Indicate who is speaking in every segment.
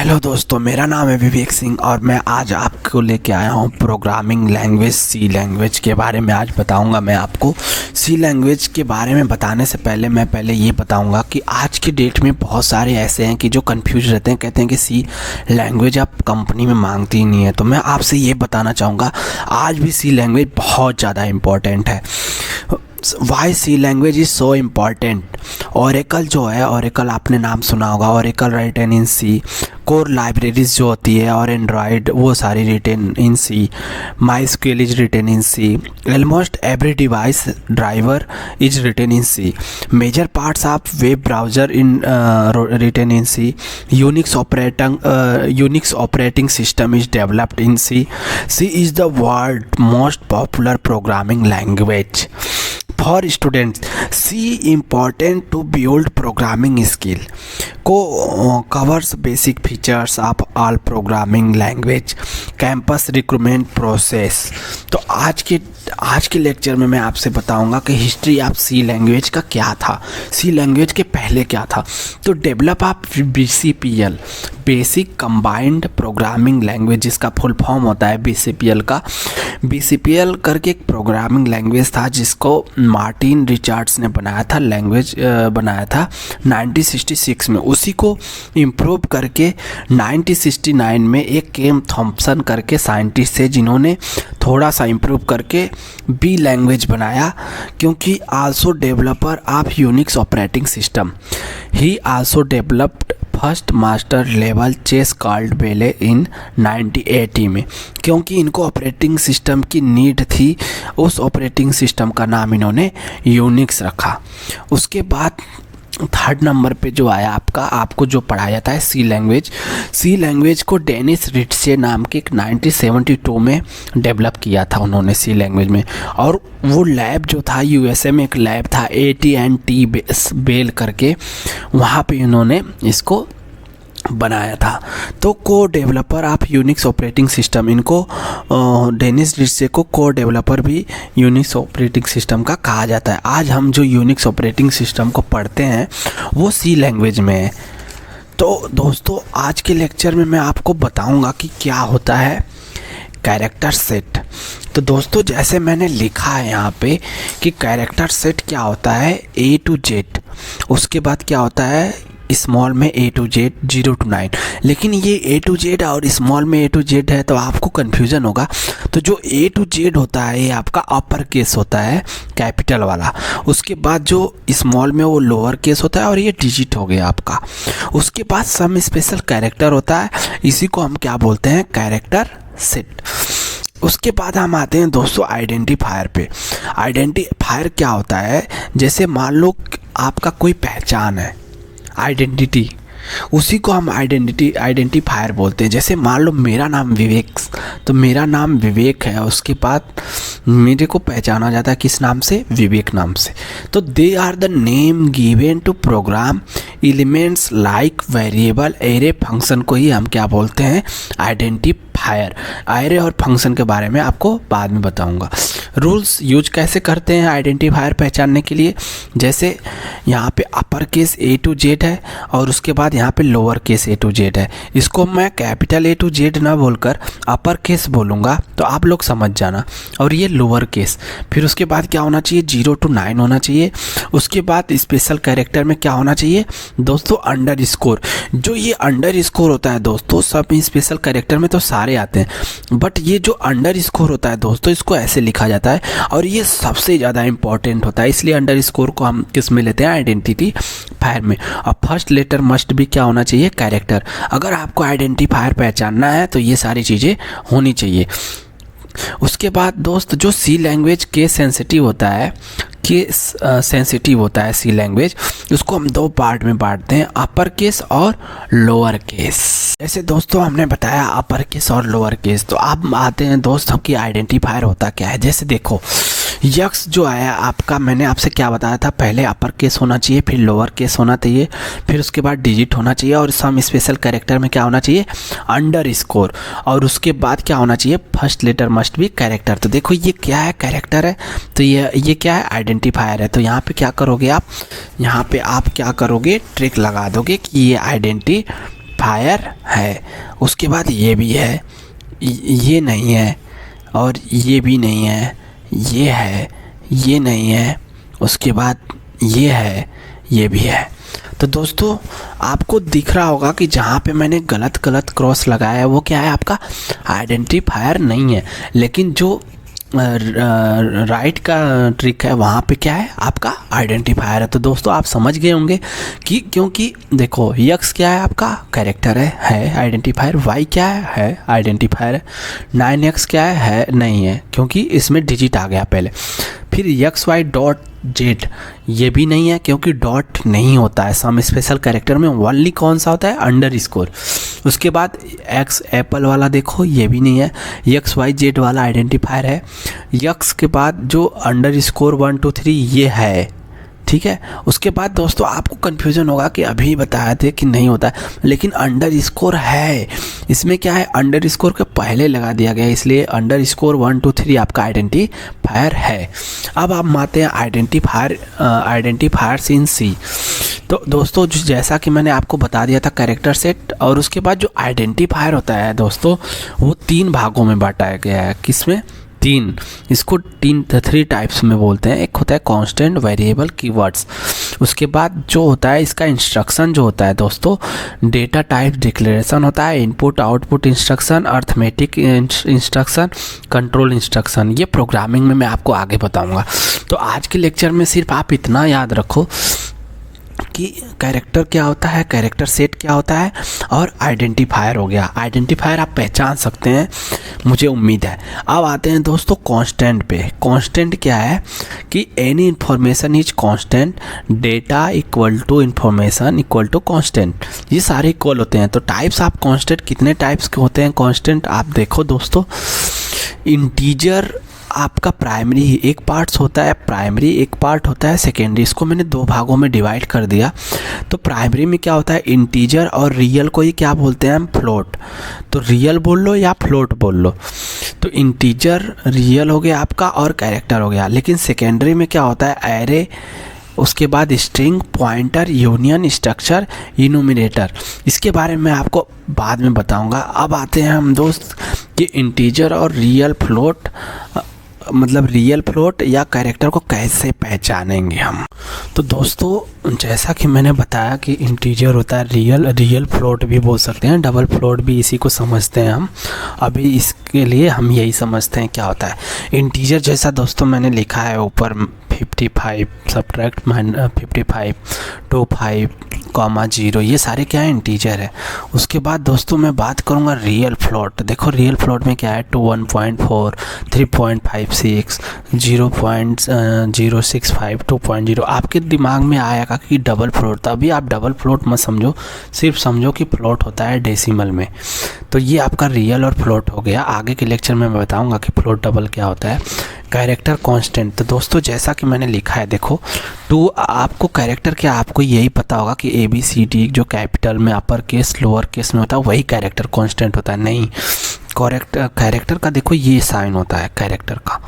Speaker 1: Hello दोस्तों, मेरा नाम है विवेक सिंह और मैं आज आपको लेके आया हूँ प्रोग्रामिंग लैंग्वेज सी लैंग्वेज के बारे में। आज बताऊँगा मैं आपको। सी लैंग्वेज के बारे में बताने से पहले मैं ये बताऊँगा कि आज की डेट में बहुत सारे ऐसे हैं कि जो कंफ्यूज रहते हैं, कहते हैं कि सी लैंग्वेज आप कंपनी में मांगती ही नहीं है। तो मैं आपसे ये बताना चाहूँगा, आज भी सी लैंग्वेज बहुत ज़्यादा इम्पॉर्टेंट है। Why C language is so important. Oracle जो है, ओरेकल आपने नाम सुना होगा, Oracle written in C. Core libraries जो होती है और एंड्रॉयड वो सारी written in C. MySQL is written in C. Almost every device driver is written in C. Major parts of web browser in written in C. Unix operating system is developed in C. C is the world most popular programming language for students. C important to build programming skill. Covers basic features of all programming language. Campus recruitment process. तो आज के lecture में मैं आपसे बताऊंगा कि history of C language का क्या था, सी लैंग्वेज के पहले क्या था। तो develop of BCPL, basic combined programming language, जिसका फुल फॉर्म होता है BCPL का। BCPL करके एक प्रोग्रामिंग लैंग्वेज था जिसको मार्टिन रिचर्ड्स ने बनाया था, लैंग्वेज बनाया था 1966 में। उसी को इम्प्रूव करके 1969 में एक केम थॉम्पसन करके साइंटिस्ट थे, जिन्होंने थोड़ा सा इम्प्रूव करके बी लैंग्वेज बनाया। क्योंकि also developer of Unix operating system, he also developed first master level chess called Belle in 1980 में। क्योंकि इनको ऑपरेटिंग सिस्टम की नीड थी, उस ऑपरेटिंग सिस्टम का नाम इन्होंने यूनिक्स रखा। उसके बाद थर्ड नंबर पे जो आया आपको जो पढ़ाया जाता है सी लैंग्वेज। सी लैंग्वेज को डेनिस रिट्से नाम के 1972 में डेवलप किया था उन्होंने सी लैंग्वेज में। और वो लैब जो था USA में, एक लैब था AT&T बेल करके, वहाँ पे इन्होंने इसको बनाया था। तो को developer of Unix operating system, इनको डेनिस रिट्से को को डेवलपर भी यूनिक्स ऑपरेटिंग सिस्टम का कहा जाता है। आज हम जो यूनिक्स ऑपरेटिंग सिस्टम को पढ़ते हैं वो सी लैंग्वेज में है। तो दोस्तों, आज के लेक्चर में मैं आपको बताऊंगा कि क्या होता है कैरेक्टर सेट। तो दोस्तों, जैसे मैंने लिखा है यहाँ पे कि कैरेक्टर सेट क्या होता है A to Z, उसके बाद क्या होता है स्मॉल में A to Z 0 to 9। लेकिन ये A to Z और स्मॉल में A to Z है तो आपको कन्फ्यूज़न होगा। तो जो A to Z होता है ये आपका अपर केस होता है, कैपिटल वाला। उसके बाद जो स्मॉल में वो लोअर केस होता है और ये डिजिट हो गया आपका। उसके बाद सम स्पेशल कैरेक्टर होता है, इसी को हम क्या बोलते हैं, कैरेक्टर सेट। उसके बाद हम आते हैं दोस्तों आइडेंटिफायर पे। आइडेंटिफायर क्या होता है, जैसे मान लो आपका कोई पहचान है, आइडेंटिटी, उसी को हम आइडेंटिफायर बोलते हैं। जैसे मान लो मेरा नाम विवेक, तो मेरा नाम विवेक है, उसके बाद मेरे को पहचाना जाता है किस नाम से, विवेक नाम से। तो they are the name given to program elements like variable, array, function को ही हम क्या बोलते हैं, आइडेंटिफायर। एरे और फंक्शन के बारे में आपको बाद में बताऊंगा। रूल्स यूज कैसे करते हैं आइडेंटिफायर पहचानने के लिए, जैसे यहाँ पे upper case A to Z है और उसके बाद यहाँ पे lower case A to Z है। इसको मैं कैपिटल A to Z ना बोलकर अपर केस बोलूँगा तो आप लोग समझ जाना। और ये लोअर केस, फिर उसके बाद क्या होना चाहिए, 0 to 9 होना चाहिए। उसके बाद स्पेशल कैरेक्टर में क्या होना चाहिए दोस्तों, अंडर स्कोर। जो ये अंडर स्कोर होता है दोस्तों, सब स्पेशल कैरेक्टर में तो सारे आते हैं, बट ये जो अंडर स्कोर होता है दोस्तों, इसको ऐसे लिखा जाता है और ये सबसे ज़्यादा इंपॉर्टेंट होता है। इसलिए अंडर स्कोर को हम किस में लेते हैं, आइडेंटिफायर में। और फर्स्ट लेटर मस्ट भी क्या होना चाहिए, कैरेक्टर। अगर आपको आइडेंटिफायर पहचानना है तो ये सारी चीज़ें होनी चाहिए। उसके बाद दोस्त, जो सी लैंग्वेज के सेंसिटिव होता है, सी लैंग्वेज, उसको हम दो पार्ट में बांटते हैं, अपर केस और लोअर केस। जैसे दोस्तों हमने बताया अपर केस और लोअर केस, तो अब आते हैं दोस्तों कि आइडेंटिफायर होता क्या है। जैसे देखो यक्स जो आया आपका, मैंने आपसे क्या बताया था, पहले अपर केस होना चाहिए, फिर लोअर केस होना चाहिए, फिर उसके बाद डिजिट होना चाहिए, और सम स्पेशल कैरेक्टर में क्या होना चाहिए, अंडर स्कोर, और उसके बाद क्या होना चाहिए, first letter must be character. तो देखो ये क्या है, कैरेक्टर है, तो ये क्या है, आइडेंटिफायर है। तो यहाँ पे क्या करोगे आप, यहाँ पे आप क्या करोगे, ट्रिक लगा दोगे कि ये आइडेंटिफायर आइडेंटिफायर है, उसके बाद ये भी है, ये नहीं है, और ये भी नहीं है, ये है, ये नहीं है, उसके बाद ये है, ये भी है। तो दोस्तों आपको दिख रहा होगा कि जहाँ पे मैंने गलत क्रॉस लगाया है वो क्या है, आपका आइडेंटिफायर नहीं है, लेकिन जो राइट का ट्रिक है वहाँ पे क्या है, आपका आइडेंटिफायर है। तो दोस्तों आप समझ गए होंगे कि क्योंकि देखो यक्स क्या है, आपका कैरेक्टर है आइडेंटिफायर, वाई क्या है आइडेंटिफायर है, 9x क्या है नहीं है क्योंकि इसमें डिजिट आ गया पहले, फिर एक्स वाई डॉट जेड ये भी नहीं है क्योंकि डॉट नहीं होता है सम स्पेशल कैरेक्टर में, ओनली कौन सा होता है, अंडरस्कोर। उसके बाद एक्स एप्पल वाला देखो ये भी नहीं है, एक्स वाई जेड वाला आइडेंटिफायर है, एक्स के बाद जो अंडरस्कोर 1 2 3 ये है, ठीक है। उसके बाद दोस्तों आपको कन्फ्यूज़न होगा कि अभी बताए थे कि नहीं होता है, लेकिन अंडरस्कोर है, इसमें क्या है अंडरस्कोर के पहले लगा दिया गया, इसलिए अंडरस्कोर 1 2 3 आपका आइडेंटिफायर है। अब आप आते हैं आइडेंटिफायर्स इन सी। तो दोस्तों जैसा कि मैंने आपको बता दिया था कैरेक्टर सेट, और उसके बाद जो आइडेंटिफायर होता है दोस्तों वो 3 भागों में बांटा गया है। किसमें, 3, इसको 3 टाइप्स में बोलते हैं। एक होता है कांस्टेंट, वेरिएबल, कीवर्ड्स। उसके बाद जो होता है इसका इंस्ट्रक्शन जो होता है दोस्तों, डेटा टाइप डिक्लेरेशन होता है, input output instruction, arithmetic instruction, control instruction. ये प्रोग्रामिंग में मैं आपको आगे बताऊंगा। तो आज के लेक्चर में सिर्फ आप इतना याद रखो कि कैरेक्टर क्या होता है, कैरेक्टर सेट क्या होता है, और आइडेंटिफायर हो गया। आइडेंटिफायर आप पहचान सकते हैं, मुझे उम्मीद है। अब आते हैं दोस्तों कांस्टेंट पे। कांस्टेंट क्या है कि any information is constant, data equal to information equal to constant, ये सारे इक्वल होते हैं। तो टाइप्स आप कांस्टेंट कितने टाइप्स के होते हैं कांस्टेंट, आप देखो दोस्तों, इंटीजर आपका प्राइमरी एक पार्ट्स होता है, प्राइमरी एक पार्ट होता है सेकेंडरी। इसको मैंने 2 भागों में डिवाइड कर दिया। तो प्राइमरी में क्या होता है, इंटीजर, और रियल को ही क्या बोलते हैं हम, फ्लोट। तो रियल बोल लो या फ्लोट बोल लो। तो इंटीजर रियल हो गया आपका और कैरेक्टर हो गया। लेकिन सेकेंडरी में क्या होता है, एरे, उसके बाद स्ट्रिंग, पॉइंटर, यूनियन, स्ट्रक्चर, इनोमिनेटर। इसके बारे में आपको बाद में बताऊंगा। अब आते हैं हम दोस्त कि इंटीजर और रियल फ्लोट, मतलब रियल फ्लोट या कैरेक्टर को कैसे पहचानेंगे हम। तो दोस्तों जैसा कि मैंने बताया कि इंटीजर होता है रियल फ्लोट भी बोल सकते हैं, डबल फ्लोट भी इसी को समझते हैं हम। अभी इसके लिए हम यही समझते हैं क्या होता है इंटीजर। जैसा दोस्तों मैंने लिखा है ऊपर 55 सब्ट्रैक्ट 55 25 0, ये सारे क्या है, इंटीजर है। उसके बाद दोस्तों मैं बात करूँगा रियल फ्लोट। देखो रियल फ्लोट में क्या है, 1.4 3.56 0.065 2.0। आपके दिमाग में आएगा कि डबल फ्लोट, तभी आप डबल फ्लोट मत समझो, सिर्फ समझो कि फ्लोट होता है डेसिमल में। तो ये आपका रियल और फ्लोट हो गया। आगे के लेक्चर में मैं बताऊंगा कि फ्लोट डबल क्या होता है। कैरेक्टर कांस्टेंट, तो दोस्तों जैसा कि मैंने लिखा है देखो, आपको कैरेक्टर क्या, आपको यही पता होगा कि ABCD जो कैपिटल में, अपर केस लोअर केस में होता है वही कैरेक्टर कांस्टेंट होता है। नहीं, कैरेक्टर का देखो ये साइन होता है कैरेक्टर का।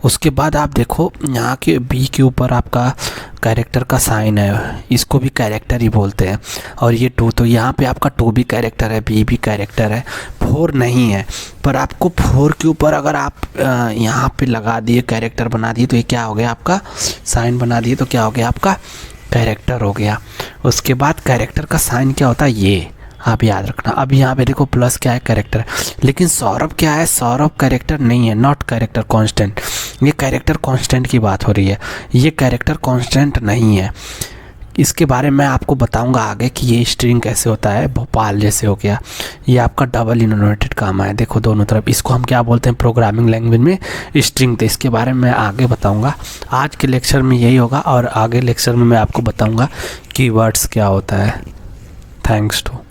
Speaker 1: उसके बाद आप देखो यहाँ के B के ऊपर आपका कैरेक्टर का साइन है, इसको भी कैरेक्टर ही बोलते हैं। और ये 2, तो यहाँ पे आपका 2 भी कैरेक्टर है, B भी कैरेक्टर है, 4 नहीं है। पर आपको 4 के ऊपर अगर आप यहाँ पे लगा दिए, कैरेक्टर बना दिए, तो ये क्या हो गया, आपका साइन बना दिए, तो क्या हो गया, आपका कैरेक्टर हो गया। उसके बाद कैरेक्टर का साइन क्या होता है, ये आप याद रखना। अब यहाँ पे देखो प्लस क्या है, कैरेक्टर। लेकिन सौरभ क्या है, सौरभ कैरेक्टर नहीं है, नॉट कैरेक्टर कांस्टेंट। ये कैरेक्टर कांस्टेंट की बात हो रही है, ये कैरेक्टर कांस्टेंट नहीं है। इसके बारे में आपको बताऊंगा आगे कि ये स्ट्रिंग कैसे होता है, भोपाल जैसे हो गया। ये आपका डबल इनोटेड काम है, देखो दोनों तरफ। इसको हम क्या बोलते हैं प्रोग्रामिंग लैंग्वेज में, स्ट्रिंग। तो इसके बारे में आगे बताऊंगा। आज के लेक्चर में यही होगा, और आगे लेक्चर में मैं आपको बताऊंगा कीवर्ड्स क्या होता है। Thanks to.